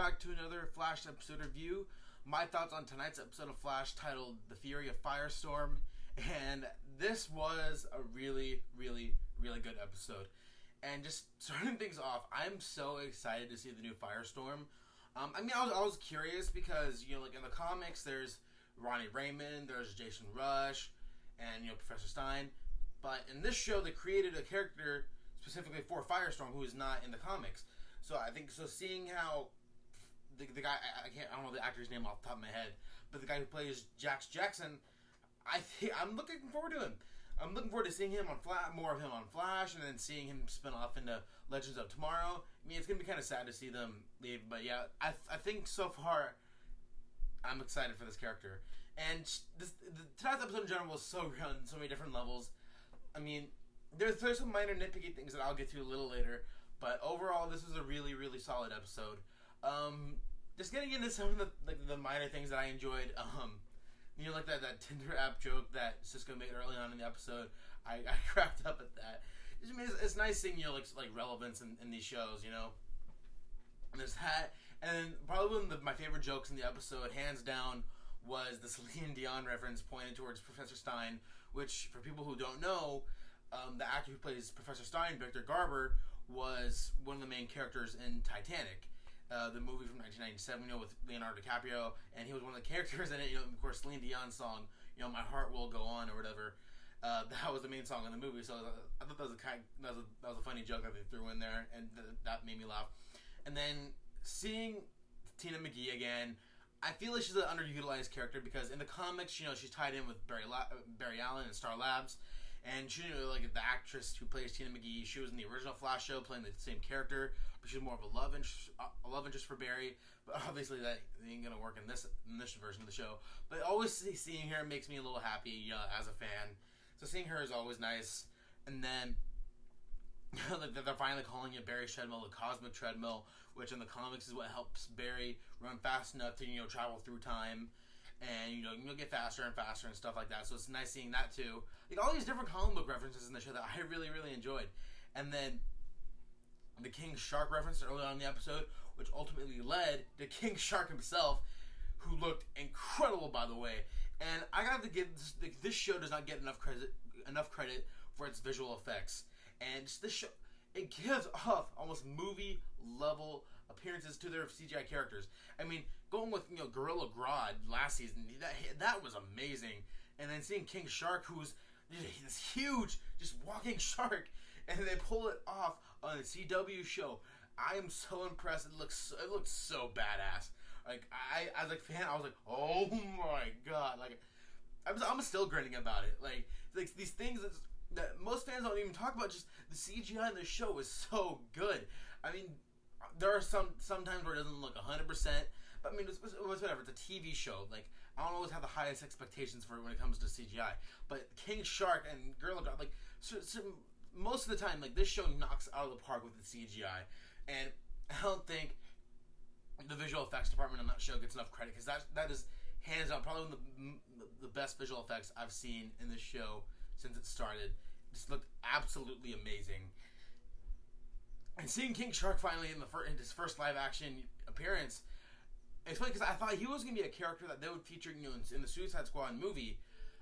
back to another Flash episode review. My thoughts on tonight's episode of Flash titled The Fury of Firestorm. And this was a really good episode. And just starting things off, I'm so excited to see the new Firestorm. I was curious because, like in the comics, there's Ronnie Raymond, there's Jason Rush, and, Professor Stein. But in this show, they created a character specifically for Firestorm who is not in the comics. So I think, seeing how the guy, I don't know the actor's name off the top of my head, but the guy who plays Jax Jackson, I'm looking forward to him. I'm looking forward to seeing him on more of him on Flash, and then seeing him spin off into Legends of Tomorrow. I mean, it's going to be kind of sad to see them leave, but yeah, I think so far, I'm excited for this character. And tonight's episode in general was so good on so many different levels. I mean, there's some minor nitpicky things that I'll get to a little later, but overall, this was a really solid episode. Just getting into some of the minor things that I enjoyed. Like that Tinder app joke that Cisco made early on in the episode. I cracked up at that. It's nice seeing like relevance in these shows. And there's that, and then probably one of my favorite jokes in the episode, hands down, was the Celine Dion reference pointed towards Professor Stein, which, for people who don't know, the actor who plays Professor Stein, Victor Garber, was one of the main characters in Titanic, the movie from 1997, with Leonardo DiCaprio, and he was one of the characters in it. Of course, Celine Dion's song, "My Heart Will Go On" or whatever. That was the main song in the movie, so I thought that was a funny joke that they threw in there, and that made me laugh. And then seeing Tina McGee again, I feel like she's an underutilized character because in the comics, she's tied in with Barry Allen and Star Labs, and she, like the actress who plays Tina McGee, she was in the original Flash show playing the same character, but she's more of a love interest for Barry. But obviously that ain't gonna work in this version of the show. But always seeing her makes me a little happy, as a fan. So seeing her is always nice. And then they're finally calling it Barry's treadmill, the cosmic treadmill, which in the comics is what helps Barry run fast enough to travel through time, and you'll get faster and faster and stuff like that. So it's nice seeing that too. Like all these different comic book references in the show that I really enjoyed. And then the King Shark reference early on in the episode, which ultimately led to King Shark himself, who looked incredible, by the way. And I got to give this show does not get enough credit for its visual effects. And this show, it gives off almost movie level appearances to their CGI characters. I mean, going with Gorilla Grodd last season, that was amazing. And then seeing King Shark, who's this huge, just walking shark, and they pull it off on the CW show. I am so impressed. It looks so badass. Like as a fan, I was like, oh my god! Like I'm still grinning about it. Like these things that most fans don't even talk about. Just the CGI in the show is so good. I mean, there are sometimes where it doesn't look 100%, but I mean, it's whatever. It's a TV show. Like I don't always have the highest expectations for it when it comes to CGI. But King Shark and Gorilla Grodd, like most of the time, like this show knocks out of the park with the CGI, and I don't think the visual effects department on that show gets enough credit, because that is hands down probably one of the best visual effects I've seen in this show since it started. Just looked absolutely amazing. And seeing King Shark finally in his first live action appearance, it's funny because I thought he was going to be a character that they would feature in the Suicide Squad movie,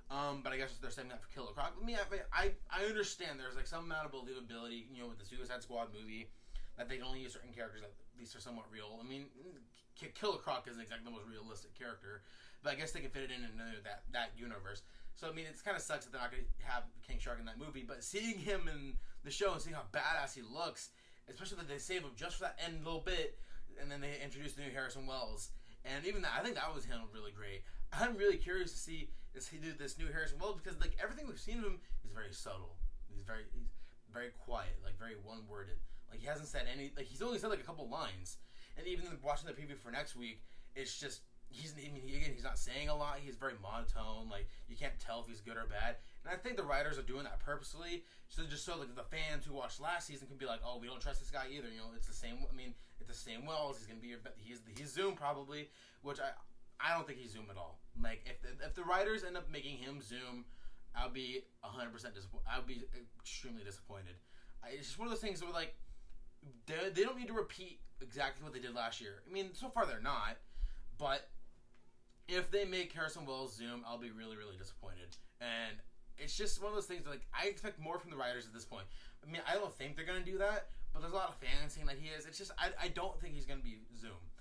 but I guess they're saving that for Killer Croc. I understand there's like some amount of believability with the Suicide Squad movie, that they can only use certain characters that at least are somewhat real. I mean, Killer Croc isn't exactly the most realistic character, but I guess they can fit it in that universe. So, I mean, it kind of sucks that they're not going to have King Shark in that movie, but seeing him in the show and seeing how badass he looks, especially that they save him just for that end little bit, and then they introduce the new Harrison Wells, and even that, I think that was handled really great. I'm really curious to see he do this new Harrison Wells, because like everything we've seen of him is very subtle. He's very quiet, like very one-worded. Like he hasn't said he's only said like a couple lines, and even watching the preview for next week, it's just he's not saying a lot. He's very monotone. Like you can't tell if he's good or bad. And I think the writers are doing that purposely, so like the fans who watched last season can be like, oh, we don't trust this guy either. It's the same. I mean, it's the same Wells. He's gonna be he's Zoom probably, which I don't think he's Zoom at all. Like if the writers end up making him Zoom, I'll be 100% disappointed. I'll be extremely disappointed. It's just one of those things where like they don't need to repeat exactly what they did last year. I mean, so far they're not, but if they make Harrison Wells Zoom, I'll be really, really disappointed. And it's just one of those things, like, I expect more from the writers at this point. I mean, I don't think they're going to do that, but there's a lot of fans saying that he is. It's just, I don't think he's going to be Zoom.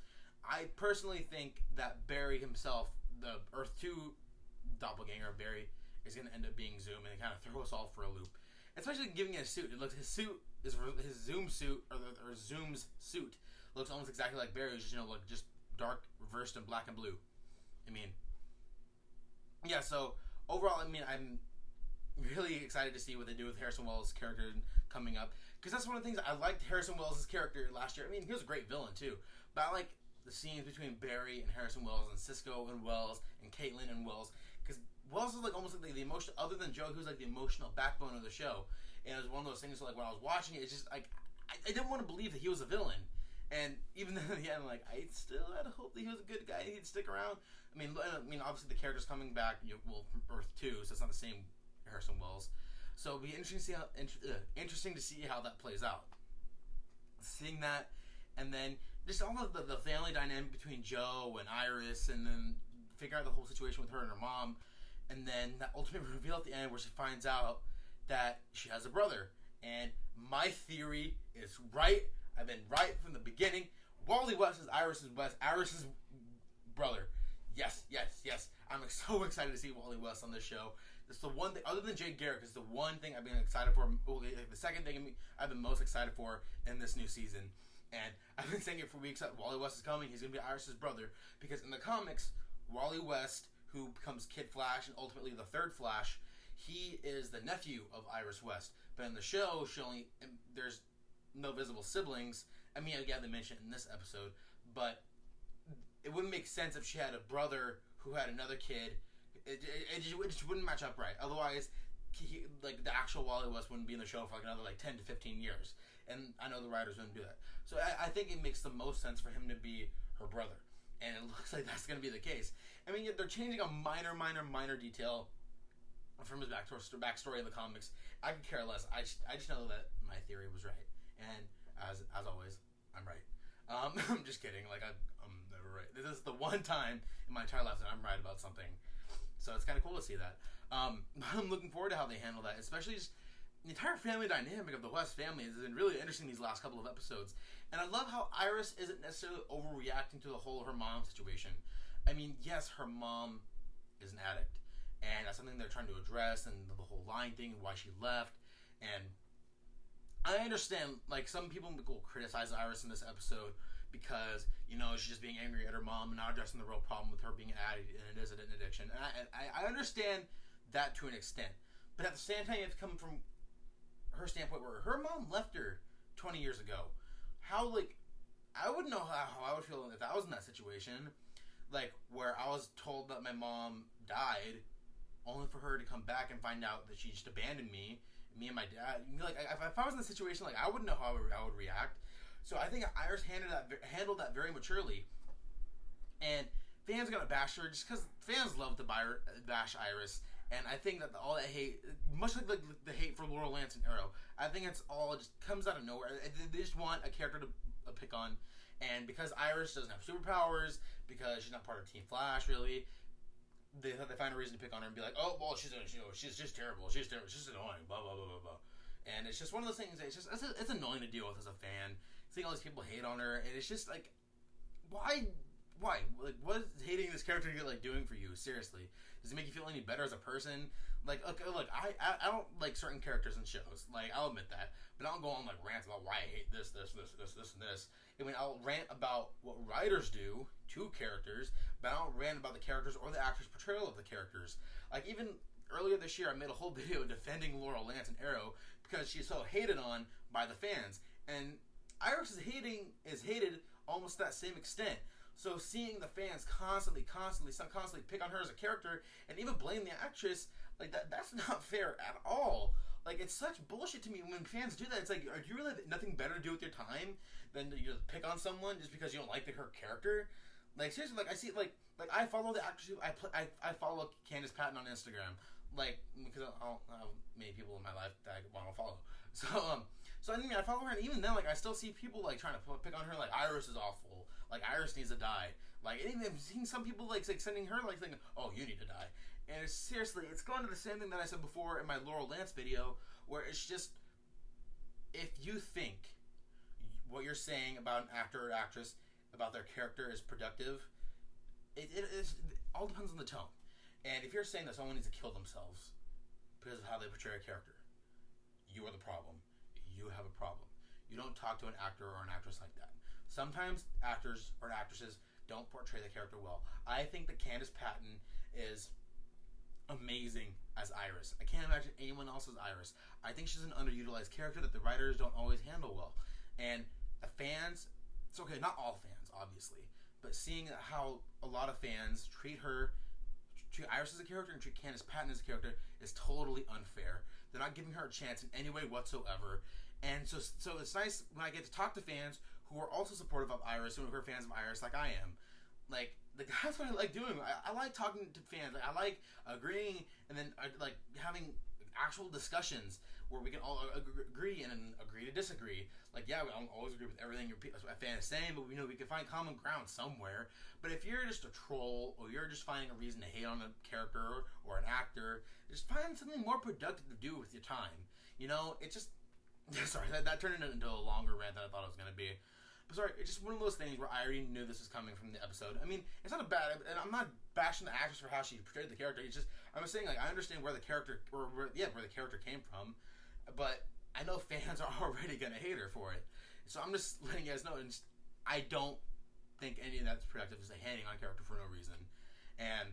I personally think that Barry himself, the Earth 2 doppelganger of Barry, is going to end up being Zoom and kind of throw us all for a loop. Especially giving it a suit. It looks, his Zoom suit, or Zoom's suit, looks almost exactly like Barry's, just, like just dark, reversed in black and blue. I mean, yeah, so overall, I mean, I'm really excited to see what they do with Harrison Wells' character coming up, because that's one of the things I liked Harrison Wells' character last year. I mean, he was a great villain too, but I like the scenes between Barry and Harrison Wells, and Cisco and Wells, and Caitlin and Wells, because Wells is like almost like the emotional, other than Joe, who's like the emotional backbone of the show. And it was one of those things, like when I was watching it, it's just like I didn't want to believe that he was a villain. And even then, in the end, I'm like, I still had hope that he was a good guy and he'd stick around. I mean, obviously the character's coming back, from Earth 2, so it's not the same Harrison Wells. So it'll be interesting to see how that plays out. Seeing that, and then just all of the family dynamic between Joe and Iris, and then figure out the whole situation with her and her mom, and then that ultimate reveal at the end where she finds out that she has a brother. And my theory is right. I've been right from the beginning. Wally West is Iris's brother. Yes. I'm so excited to see Wally West on this show. It's the one thing, other than Jay Garrick, is the one thing I've been excited for. The second thing I've been most excited for in this new season. And I've been saying it for weeks that Wally West is coming. He's going to be Iris's brother. Because in the comics, Wally West, who becomes Kid Flash and ultimately the third Flash, he is the nephew of Iris West. But in the show, there's no visible siblings. I mean, again, they mentioned it in this episode, but it wouldn't make sense if she had a brother who had another kid. It just wouldn't match up right. Otherwise, the actual Wally West wouldn't be in the show for another 10 to 15 years. And I know the writers wouldn't do that. So I think it makes the most sense for him to be her brother. And it looks like that's going to be the case. I mean, they're changing a minor detail from his backstory in the comics. I could care less. I just know that my theory was right. And as always, I'm right. I'm just kidding. I'm never right. This is the one time in my entire life that I'm right about something. So it's kind of cool to see that. I'm looking forward to how they handle that, especially just the entire family dynamic of the West family has been really interesting these last couple of episodes. And I love how Iris isn't necessarily overreacting to the whole her mom situation. I mean, yes, her mom is an addict, and that's something they're trying to address, and the whole lying thing, and why she left. And I understand, some people will criticize Iris in this episode because, she's just being angry at her mom and not addressing the real problem with her being an addict, and it is an addiction. And I understand that to an extent. But at the same time, you have to come from her standpoint where her mom left her 20 years ago. How, I wouldn't know how I would feel if I was in that situation. Where I was told that my mom died, only for her to come back and find out that she just abandoned me and my dad. If I was in the situation, I wouldn't know how I would react. So I think Iris handled that very maturely. And fans are going to bash her just because fans love to bash Iris. And I think that all that hate, much like the hate for Laurel Lance and Arrow, I think it's all just comes out of nowhere. They just want a character to pick on. And because Iris doesn't have superpowers, because she's not part of Team Flash, really, they find a reason to pick on her and be like, oh, well, she's just terrible. She's terrible. She's just annoying. Blah, blah, blah, blah, blah. And it's just one of those things that it's annoying to deal with as a fan. Seeing all these people hate on her, and it's just why? What is hating this character doing for you? Seriously, does it make you feel any better as a person? Look, I don't like certain characters in shows. I'll admit that, but I don't go on rants about why I hate this, and this. I mean, I'll rant about what writers do to characters, but I don't rant about the characters or the actor's portrayal of the characters. Even earlier this year, I made a whole video defending Laurel Lance and Arrow because she's so hated on by the fans, and Iris is hated almost to that same extent. So seeing the fans constantly pick on her as a character and even blame the actress, that's not fair at all. It's such bullshit to me when fans do that. It's do you really have nothing better to do with your time than to just pick on someone just because you don't like her character? Seriously, I see, I follow the actress, I follow Candace Patton on Instagram, because I don't have many people in my life that I want to follow. So, So I mean, I follow her, and even then, like, I still see people like trying to pick on her, like Iris is awful, like Iris needs to die. Like, even I've seen some people like sending her like saying, "Oh, you need to die." And seriously, it's going to the same thing that I said before in my Laurel Lance video, where it's just, if you think what you're saying about an actor or actress, about their character is productive, it all depends on the tone. And if you're saying that someone needs to kill themselves because of how they portray a character, you are the problem. You have a problem. You don't talk to an actor or an actress like that. Sometimes actors or actresses don't portray the character well. I think that Candice Patton is amazing as Iris. I can't imagine anyone else as Iris. I think she's an underutilized character that the writers don't always handle well. And the fans, it's okay, not all fans, obviously, but seeing how a lot of fans treat Iris as a character and treat Candice Patton as a character is totally unfair. They're not giving her a chance in any way whatsoever. And so it's nice when I get to talk to fans who are also supportive of Iris, who are fans of Iris like I am. Like, that's what I like doing. I like talking to fans. I like agreeing, and then I like having actual discussions where we can all agree and agree to disagree. Like, yeah, we don't always agree with everything a fan is saying, but we know we can find common ground somewhere. But if you're just a troll, or you're just finding a reason to hate on a character or an actor, just find something more productive to do with your time. You know, it just... Sorry, that turned into a longer rant than I thought it was going to be. But sorry, it's just one of those things where I already knew this was coming from the episode. I mean, it's not a bad... And I'm not bashing the actress for how she portrayed the character. It's just... I'm saying, like, I understand where the character... where the character came from. But I know fans are already going to hate her for it. So I'm just letting you guys know. And just, I don't think any of that's productive. Is hating on character for no reason. And...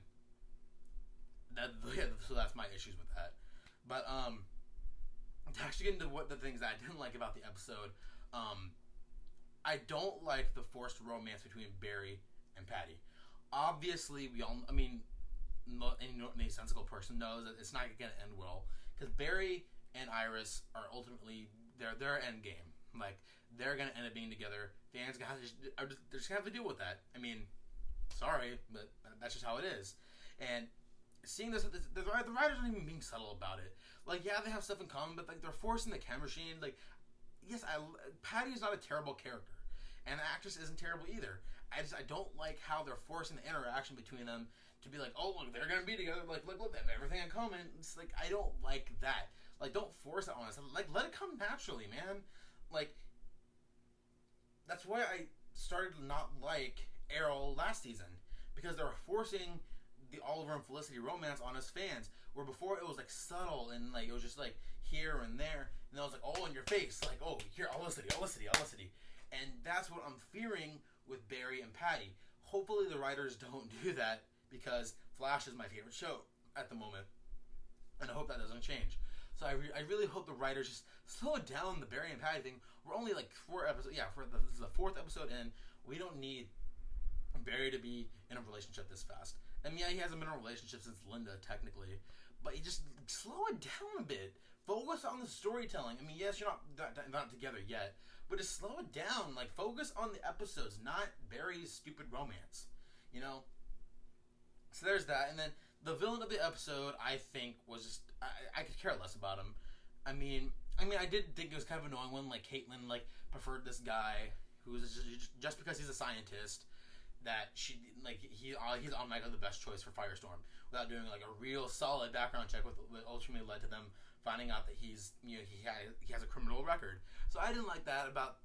so that's my issues with that. But, to actually get into what the things that I didn't like about the episode, I don't like the forced romance between Barry and Patty. Obviously, any sensible person knows that it's not going to end well, because Barry and Iris are ultimately their end game. Like, they're going to end up being together. Fans they're just going to have to deal with that. I mean, sorry, but that's just how it is. And seeing this, the writers aren't even being subtle about it. Like, yeah, they have stuff in common, but like they're forcing the chemistry. And like, yes, Patty is not a terrible character, and the actress isn't terrible either. I don't like how they're forcing the interaction between them to be like, oh, look, they're gonna be together. Like, look, they have everything in common. It's like, I don't like that. Like, don't force it on us. Like, let it come naturally, man. Like, that's why I started to not like Arrow last season, because they were forcing the Oliver and Felicity romance on us fans, where before it was like subtle and like it was just like here and there, and then it was like all in your face, like, oh, here, Felicity, and that's what I'm fearing with Barry and Patty. Hopefully the writers don't do that, because Flash is my favorite show at the moment, and I hope that doesn't change. So I really hope the writers just slow down the Barry and Patty thing. We're only like 4 episodes, this is the 4th episode in. We don't need Barry to be in a relationship this fast. I mean, yeah, he hasn't been in a relationship since Linda, technically, but you just slow it down a bit. Focus on the storytelling. I mean, yes, you're not together yet, but just slow it down. Like, focus on the episodes, not Barry's stupid romance. You know? So there's that. And then the villain of the episode, I think, was just... I could care less about him. I mean, I did think it was kind of annoying when, like, Caitlin, like, preferred this guy who was just because he's a scientist, that he's automatically the best choice for Firestorm, without doing like a real solid background check, what ultimately led to them finding out that he has a criminal record. So I didn't like that about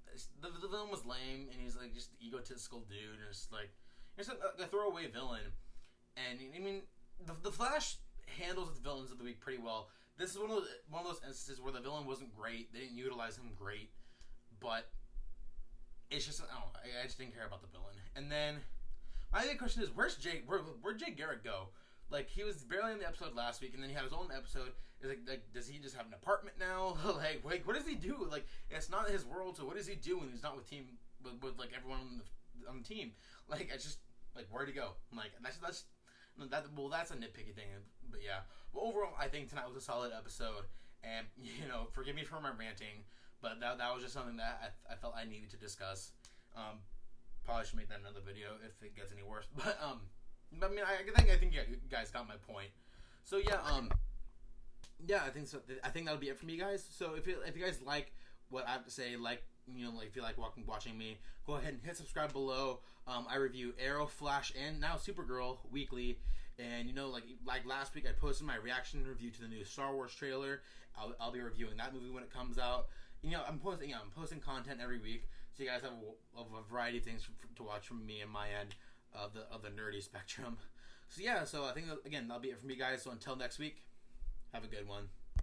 the villain. Was lame, and he's like just an egotistical dude, and it's like a throwaway villain. And I mean, the Flash handles the villains of the week pretty well. This is one of those instances where the villain wasn't great. They didn't utilize him great, but it's just, I don't know, I just didn't care about the villain. And then my big question is, where'd Jay Garrick go? Like, he was barely in the episode last week, and then he had his own episode. Is like does he just have an apartment now? like, what does he do? Like, it's not his world, so what does he do when he's not with like everyone on the team? Like, it's just like, where'd he go? Like, that's a nitpicky thing, but yeah. But overall, I think tonight was a solid episode, and forgive me for my ranting, but that was just something that I felt I needed to discuss. Probably should make that another video if it gets any worse. But I mean, I think you guys got my point. So yeah, I think so. I think that'll be it from you guys. So if you guys like what I have to say, like if you like watching me, go ahead and hit subscribe below. I review Arrow, Flash, and now Supergirl weekly. And like last week, I posted my reaction review to the new Star Wars trailer. I'll be reviewing that movie when it comes out. I'm posting content every week, so you guys have a variety of things to watch from me and my end of the nerdy spectrum. So I think again that'll be it from me, guys. So until next week, have a good one.